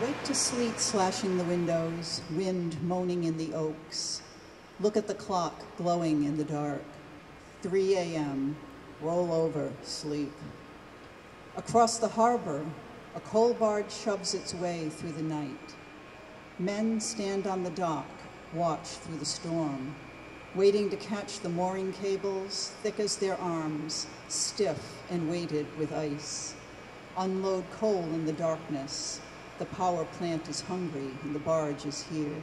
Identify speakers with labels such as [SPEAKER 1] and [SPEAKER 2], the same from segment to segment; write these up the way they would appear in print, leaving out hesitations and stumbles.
[SPEAKER 1] Wake to sleet slashing the windows, wind moaning in the oaks. Look at the clock glowing in the dark. 3 a.m., roll over, sleep. Across the harbor, a coal barge shoves its way through the night. Men stand on the dock, watch through the storm, waiting to catch the mooring cables, thick as their arms, stiff and weighted with ice. Unload coal in the darkness. The power plant is hungry and the barge is here.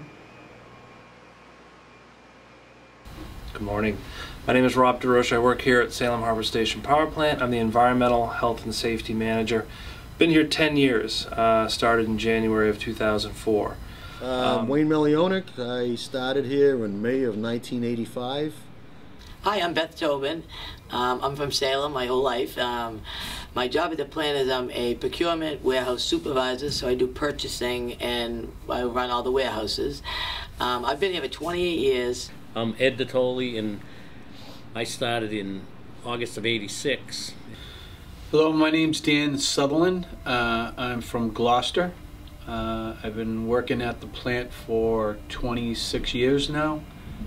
[SPEAKER 2] Good morning. My name is Rob DeRoche. I work here at Salem Harbor Station Power Plant. I'm the Environmental Health and Safety Manager. Been here 10 years, started in January of 2004.
[SPEAKER 3] Wayne Melionik. I started here in May of 1985.
[SPEAKER 4] Hi, I'm Beth Tobin. I'm from Salem my whole life. My job at the plant is I'm a procurement warehouse supervisor, so I do purchasing and I run all the warehouses. I've been here for 28 years.
[SPEAKER 5] I'm Ed Datoli, and I started in August of '86.
[SPEAKER 6] Hello, my name's Dan Sutherland. I'm from Gloucester. I've been working at the plant for 26 years now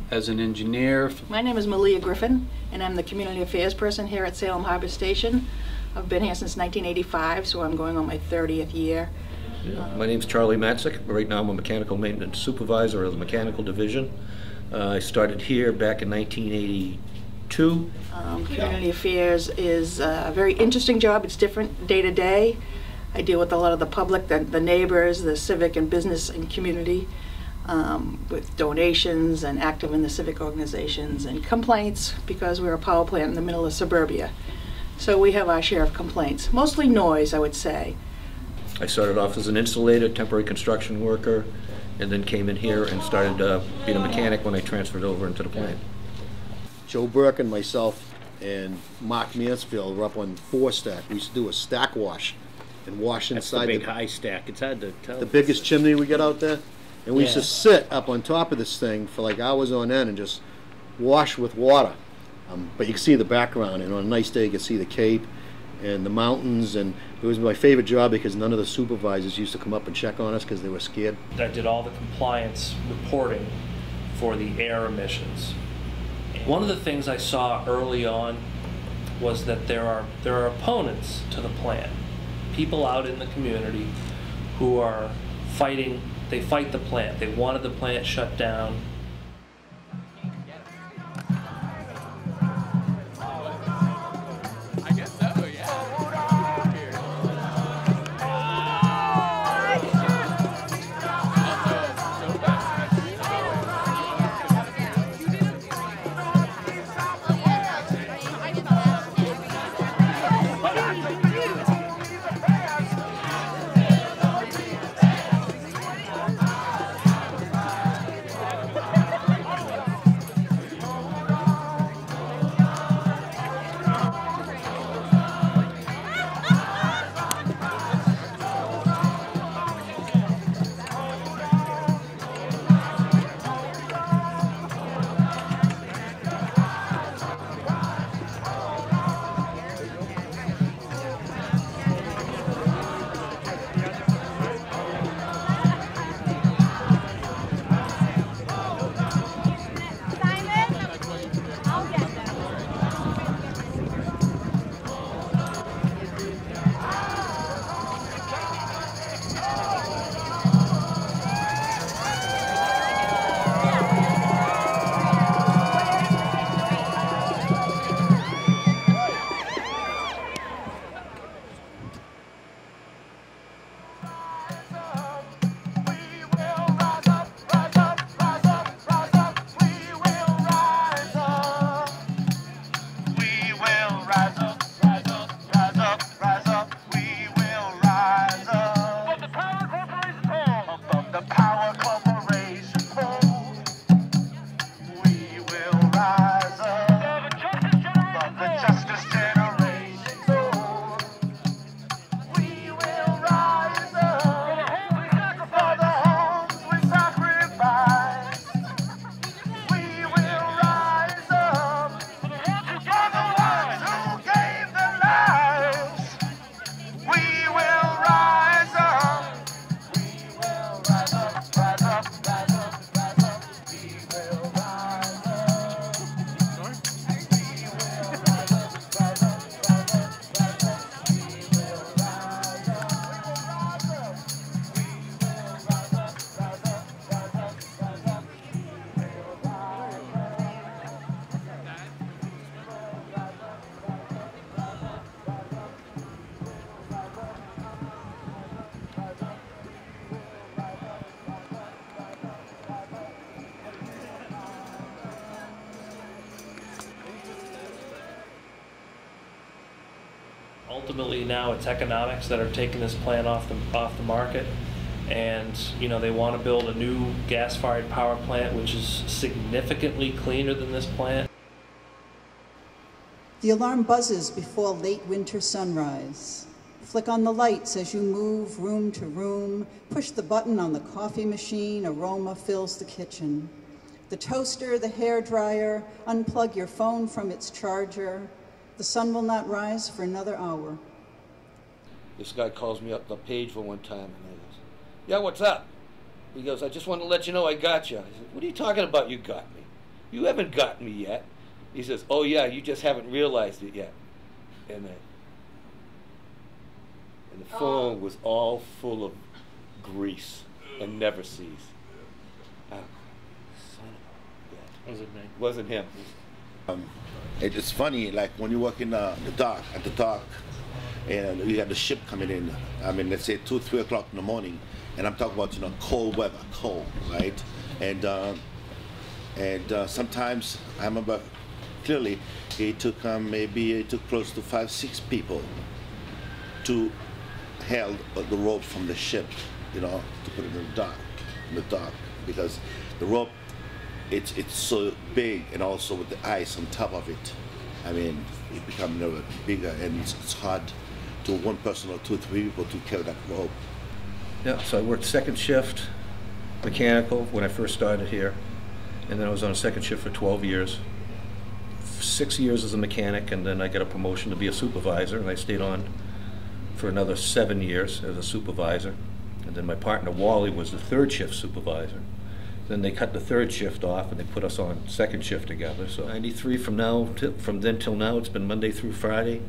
[SPEAKER 6] as an engineer.
[SPEAKER 7] My name is Malia Griffin, and I'm the community affairs person here at Salem Harbor Station. I've been here since 1985, so I'm going on my 30th year.
[SPEAKER 8] My name's Charlie Matzik. Right now I'm a mechanical maintenance supervisor of the mechanical division. I started here back in 1982.
[SPEAKER 7] Community affairs is a very interesting job. It's different day to day. I deal with a lot of the public, the neighbors, the civic and business and community, with donations and active in the civic organizations and complaints, because we're a power plant in the middle of suburbia. So we have our share of complaints, mostly noise, I would say.
[SPEAKER 8] I started off as an insulator, temporary construction worker, and then came in here and started being a mechanic when I transferred over into the plant.
[SPEAKER 3] Joe Burke and myself and Mark Mansfield were up on 4-stack. We used to do a stack wash and wash inside.
[SPEAKER 5] That's the big high stack. It's hard to tell.
[SPEAKER 3] The biggest chimney we get out there. And we used to sit up on top of this thing for like hours on end and just wash with water. But you can see the background, and on a nice day you can see the Cape and the mountains, and it was my favorite job because none of the supervisors used to come up and check on us because they were scared.
[SPEAKER 2] I did all the compliance reporting for the air emissions. One of the things I saw early on was that there are opponents to the plant, people out in the community who are fighting. They fight the plant. They wanted the plant shut down. ultimately now it's economics that are taking this plant off the market, and you know, they want to build a new gas-fired power plant which is significantly cleaner than this plant.
[SPEAKER 1] The alarm buzzes before late winter sunrise. Flick on the lights as you move room to room. Push the button on the coffee machine. Aroma fills the kitchen. The toaster, the hairdryer. Unplug your phone from its charger. The sun will not rise for another hour.
[SPEAKER 8] This guy calls me up the page for one time, and I goes, "Yeah, what's up?" He goes, "I just want to let you know I got you." I said, "What are you talking about, you got me? You haven't got me yet." He says, "Oh yeah, you just haven't realized it yet." And the phone was all full of grease and never cease. Oh, son of a bitch.
[SPEAKER 2] Was it me?
[SPEAKER 8] Wasn't him.
[SPEAKER 9] It's funny, like when you work in the dock, at the dock, and you have the ship coming in, I mean, let's say 2, 3 o'clock in the morning, and I'm talking about, you know, cold weather, cold, right? And sometimes, I remember clearly, it took close to 5, 6 people to held the rope from the ship, you know, to put it in the dock, because the rope, it's so big, and also with the ice on top of it, I mean, it becomes bigger, and it's hard to one person or 2, 3 people to carry that rope.
[SPEAKER 8] Yeah, so I worked second shift mechanical when I first started here, and then I was on second shift for 12 years. 6 years as a mechanic, and then I got a promotion to be a supervisor, and I stayed on for another 7 years as a supervisor. And then my partner Wally was the third shift supervisor. Then they cut the third shift off and they put us on second shift together. So 93 from then till now, it's been Monday through Friday.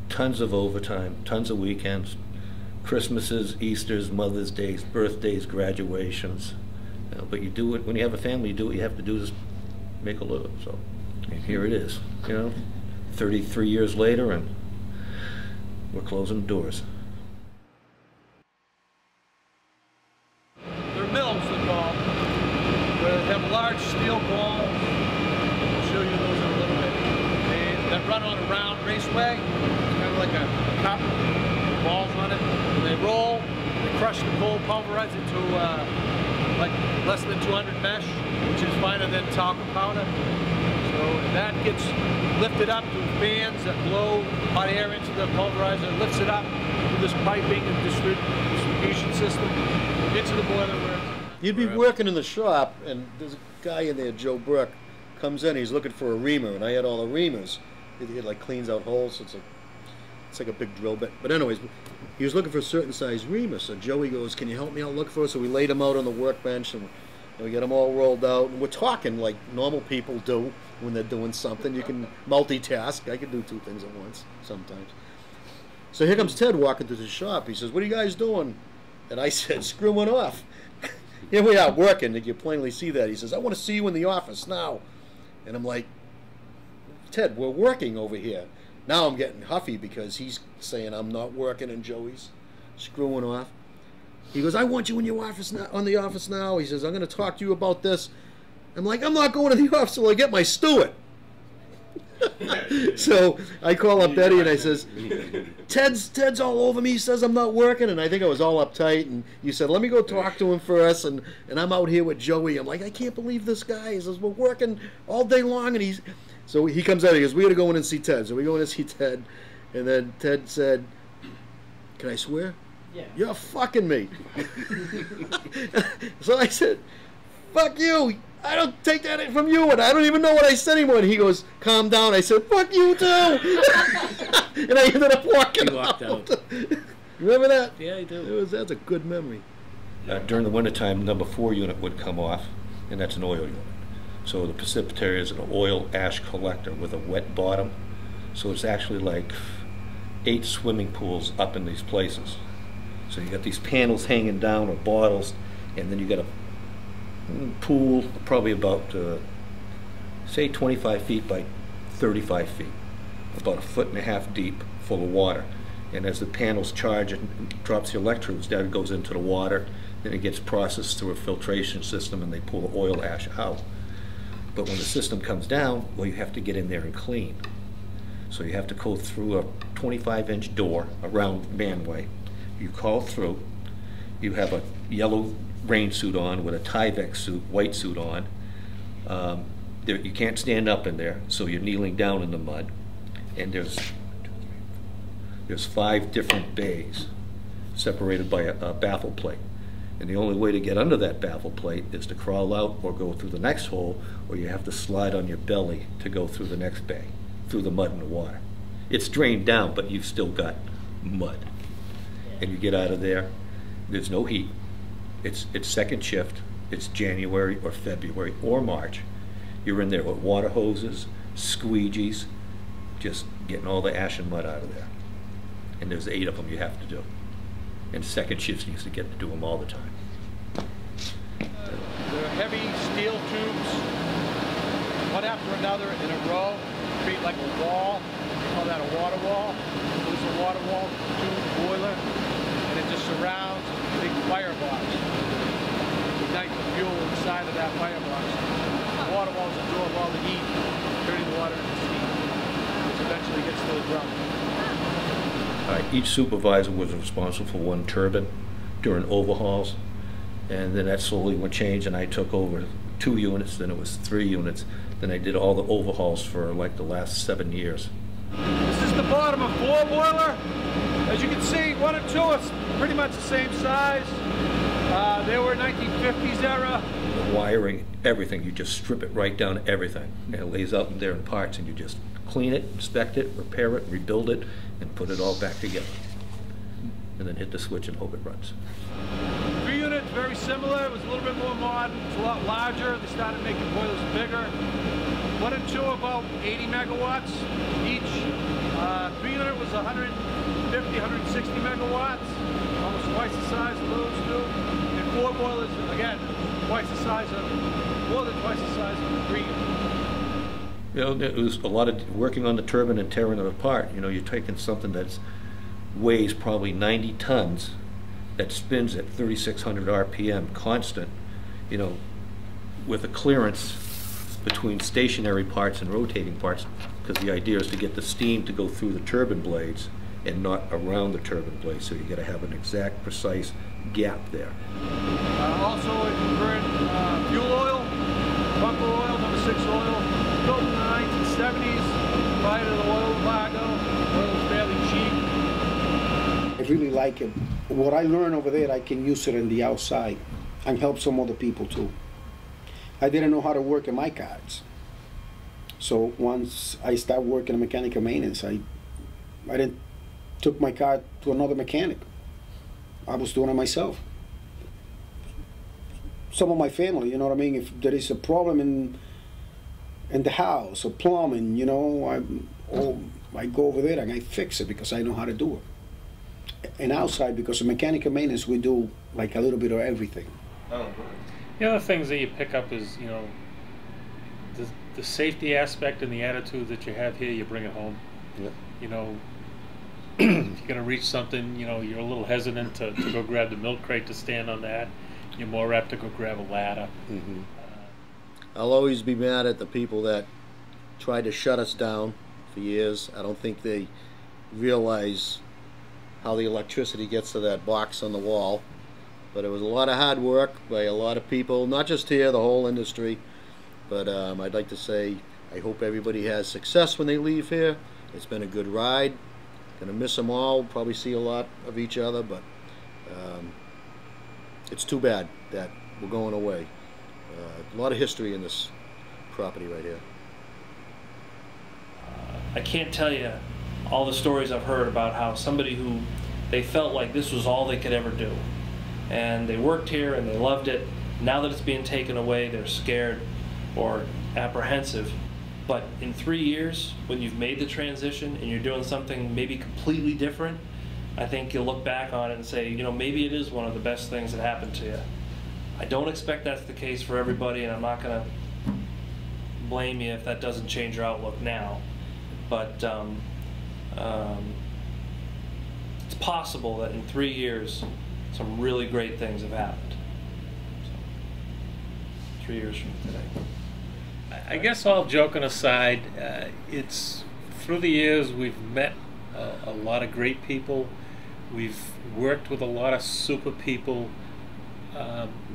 [SPEAKER 8] Tons of overtime, tons of weekends, Christmases, Easters, Mother's Days, birthdays, graduations. You know, but you do it when you have a family. You do what you have to do to make a living. So. And here it is, you know, 33 years later, and we're closing the doors.
[SPEAKER 10] They're mills, they're called. They have large steel balls. I'll show you those in a little bit. That run on a round raceway. It's kind of like a cup, balls on it. And they roll, they crush the coal, pulverize it to like less than 200 mesh, which is finer than talcum powder. So that gets lifted up through fans that blow hot air into the pulverizer, lifts it up through this piping and distribution system into the boiler room.
[SPEAKER 3] You'd be working in the shop, and there's a guy in there, Joe Burke, comes in, he's looking for a reamer, and I had all the reamers. He like cleans out holes, so it's like a big drill bit. But anyways, he was looking for a certain size reamer, so Joey goes, "Can you help me out look for it?" So we laid him out on the workbench, and we get them all rolled out, and we're talking like normal people do when they're doing something. You can multitask. I can do 2 things at once sometimes. So here comes Ted walking through the shop. He says, "What are you guys doing?" And I said, "Screwing off." Here we are working, and you plainly see that. He says, "I want to see you in the office now." And I'm like, "Ted, we're working over here." Now I'm getting huffy because he's saying I'm not working, and Joey's screwing off. He goes, "I want you in your office now, on the office now." He says, "I'm going to talk to you about this." I'm like, "I'm not going to the office till I get my steward." So I call up Betty and I says, Ted's all over me. He says I'm not working, and I think I was all uptight. And you said, "Let me go talk to him first." And I'm out here with Joey. I'm like, "I can't believe this guy." He says, "We're working all day long," and so he comes out. He goes, "We got to go in and see Ted." So we go in and see Ted, and then Ted said, "Can I swear?"
[SPEAKER 11] Yeah.
[SPEAKER 3] "You're fucking me." So I said, "Fuck you. I don't take that from you, and I don't even know what I said anymore." And he goes, "Calm down." I said, "Fuck you too." And I ended up walking out. Remember that?
[SPEAKER 5] Yeah, I do.
[SPEAKER 3] That's a good memory.
[SPEAKER 8] During the wintertime, number 4 unit would come off, and that's an oil unit. So the precipitator is an oil ash collector with a wet bottom. So it's actually like 8 swimming pools up in these places. So you got these panels hanging down, or bottles, and then you got a pool probably about, say 25 feet by 35 feet, about 1.5 feet deep, full of water. And as the panels charge, it drops the electrodes down, it goes into the water, then it gets processed through a filtration system, and they pull the oil ash out. But when the system comes down, well, you have to get in there and clean. So you have to go through a 25-inch door, a round manway. You crawl through. You have a yellow rain suit on with a Tyvek suit, white suit on. You can't stand up in there, so you're kneeling down in the mud. And there's 5 different bays separated by a baffle plate. And the only way to get under that baffle plate is to crawl out or go through the next hole, or you have to slide on your belly to go through the next bay, through the mud and the water. It's drained down, but you've still got mud. And you get out of there, there's no heat. It's second shift, it's January or February or March. You're in there with water hoses, squeegees, just getting all the ash and mud out of there. And there's 8 of them you have to do. And second shifts used to get to do them all the time.
[SPEAKER 10] They're heavy steel tubes, one after another in a row, create like a wall. We call that a water wall. There's a water wall, tube, boiler, and it just surrounds a big firebox. Ignite the fuel inside of that firebox. The water walls absorb all the heat, turning the water into steam, which eventually gets to the drum.
[SPEAKER 8] Each supervisor was responsible for 1 turbine during overhauls, and then that slowly would change, and I took over 2 units, then it was 3 units, then I did all the overhauls for like the last 7 years.
[SPEAKER 10] This is the bottom of 4 boiler. As you can see, 1 and 2 are pretty much the same size. They were 1950s era.
[SPEAKER 8] The wiring, everything, you just strip it right down to everything. And it lays out in there in parts, and you just clean it, inspect it, repair it, rebuild it, and put it all back together. And then hit the switch and hope it runs.
[SPEAKER 10] 3 units, very similar. It was a little bit more modern. It's a lot larger. They started making boilers bigger. 1 and 2 about 80 megawatts each. 3 unit was 150, 160 megawatts, almost twice the size of those 2. And 4 boilers, again, twice the size of, more than twice the size of the 3 unit.
[SPEAKER 8] You know, it was a lot of working on the turbine and tearing it apart. You know, you're taking something that weighs probably 90 tons that spins at 3,600 RPM constant, you know, with a clearance between stationary parts and rotating parts, because the idea is to get the steam to go through the turbine blades and not around the turbine blades, so you got to have an exact, precise gap there.
[SPEAKER 10] Also, it converted fuel oil, bunker oil, number 6 oil, built in the 1970s, prior to the oil embargo. Oil was fairly cheap.
[SPEAKER 11] I really like it. What I learned over there, I can use it on the outside and help some other people too. I didn't know how to work in my cars. So once I started working in mechanical maintenance, I took my car to another mechanic. I was doing it myself. Some of my family, you know what I mean? If there is a problem in the house or plumbing, you know, I go over there and I fix it because I know how to do it. And outside, because of mechanical maintenance, we do like a little bit of everything.
[SPEAKER 12] Oh. The other things that you pick up is, you know, the safety aspect and the attitude that you have here, you bring it home.
[SPEAKER 3] Yeah.
[SPEAKER 12] You know, if you're going to reach something, you know, you're a little hesitant to go grab the milk crate to stand on that. You're more apt to go grab a ladder.
[SPEAKER 3] Mm-hmm. I'll always be mad at the people that tried to shut us down for years. I don't think they realize how the electricity gets to that box on the wall. But it was a lot of hard work by a lot of people, not just here, the whole industry. But I'd like to say I hope everybody has success when they leave here. It's been a good ride. Gonna miss them all, probably see a lot of each other, but it's too bad that we're going away. A lot of history in this property right here.
[SPEAKER 2] I can't tell you all the stories I've heard about how somebody who they felt like this was all they could ever do, and they worked here and they loved it. Now that it's being taken away, they're scared or apprehensive. But in 3 years, when you've made the transition and you're doing something maybe completely different, I think you'll look back on it and say, you know, maybe it is one of the best things that happened to you. I don't expect that's the case for everybody, and I'm not going to blame you if that doesn't change your outlook now. But it's possible that in 3 years, some really great things have happened. So, 3 years from today.
[SPEAKER 12] I guess all joking aside, it's through the years, we've met a lot of great people. We've worked with a lot of super people.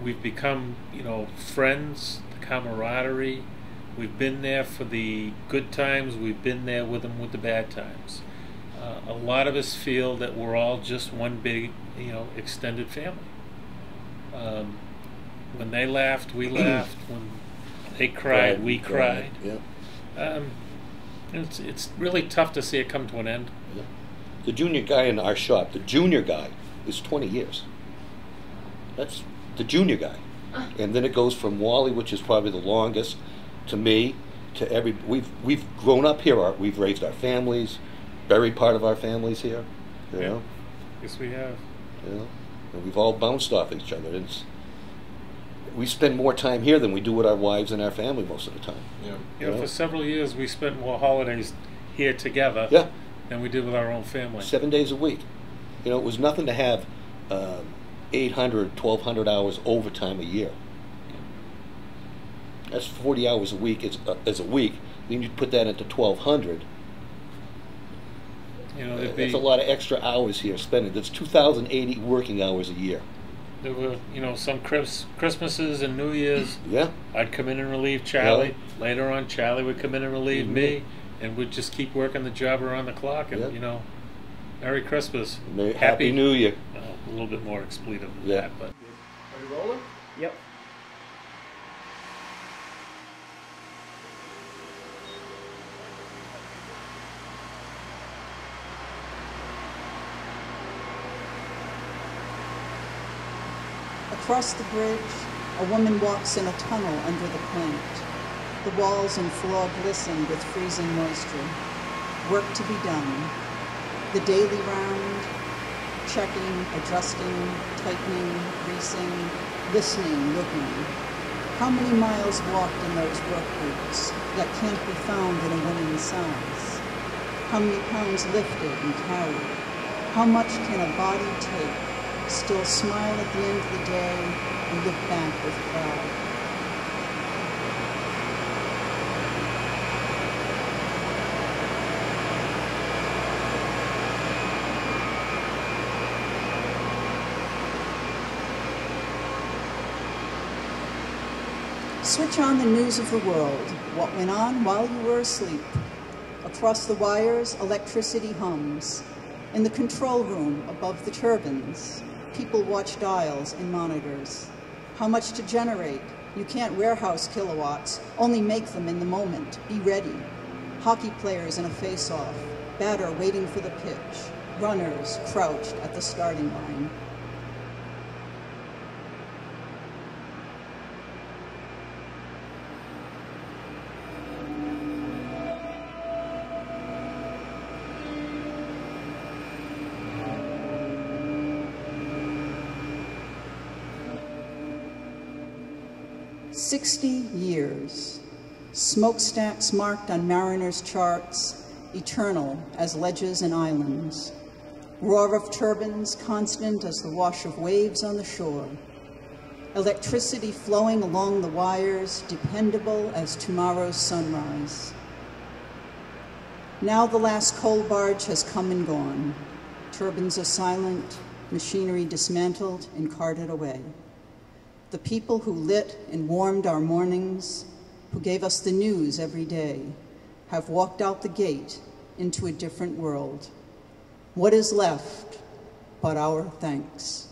[SPEAKER 12] We've become, friends, the camaraderie. We've been there for the good times. We've been there with them with the bad times. A lot of us feel that we're all just one big, extended family. When they laughed, we laughed. When they cried, we cried.
[SPEAKER 8] Yeah.
[SPEAKER 12] It's really tough to see it come to an end.
[SPEAKER 8] Yeah. The junior guy in our shop, the junior guy, is 20 years. That's the junior guy. And then it goes from Wally, which is probably the longest, to me, to every. We've grown up here. We've raised our families, buried part of our families here. You know.
[SPEAKER 12] Yes, we have.
[SPEAKER 8] And we've all bounced off each other. We spend more time here than we do with our wives and our family most of the time.
[SPEAKER 12] Yeah. For several years, we spent more holidays here together.
[SPEAKER 8] Yeah.
[SPEAKER 12] Than we did with our own family.
[SPEAKER 8] 7 days a week. It was nothing to have 800, 1,200 hours overtime a year. That's 40 hours a week as a week. Then you put that into 1,200. That's a lot of extra hours here spending. That's 2,080 working hours a year.
[SPEAKER 12] There were, some Christmases and New Year's.
[SPEAKER 8] Yeah.
[SPEAKER 12] I'd come in and relieve Charlie. Yeah. Later on, Charlie would come in and relieve me. And we'd just keep working the job around the clock. And, Merry Christmas.
[SPEAKER 8] Happy New Year.
[SPEAKER 12] A little bit more expletive than that. But.
[SPEAKER 10] Are you rolling?
[SPEAKER 1] Yep. Across the bridge, a woman walks in a tunnel under the plant. The walls and floor glisten with freezing moisture. Work to be done. The daily round, checking, adjusting, tightening, greasing, listening, looking. How many miles walked in those work boots that can't be found in a woman's size? How many pounds lifted and carried? How much can a body take? Still smile at the end of the day and look back with pride. Switch on the news of the world, what went on while you were asleep. Across the wires, electricity hums. In the control room above the turbines, people watch dials and monitors. How much to generate? You can't warehouse kilowatts, only make them in the moment. Be ready. Hockey players in a face-off, batter waiting for the pitch, runners crouched at the starting line. "60 years, smokestacks marked on mariners' charts, eternal as ledges and islands. Roar of turbines constant as the wash of waves on the shore. Electricity flowing along the wires, dependable as tomorrow's sunrise. Now the last coal barge has come and gone. Turbines are silent, machinery dismantled and carted away. The people who lit and warmed our mornings, who gave us the news every day, have walked out the gate into a different world. What is left but our thanks?"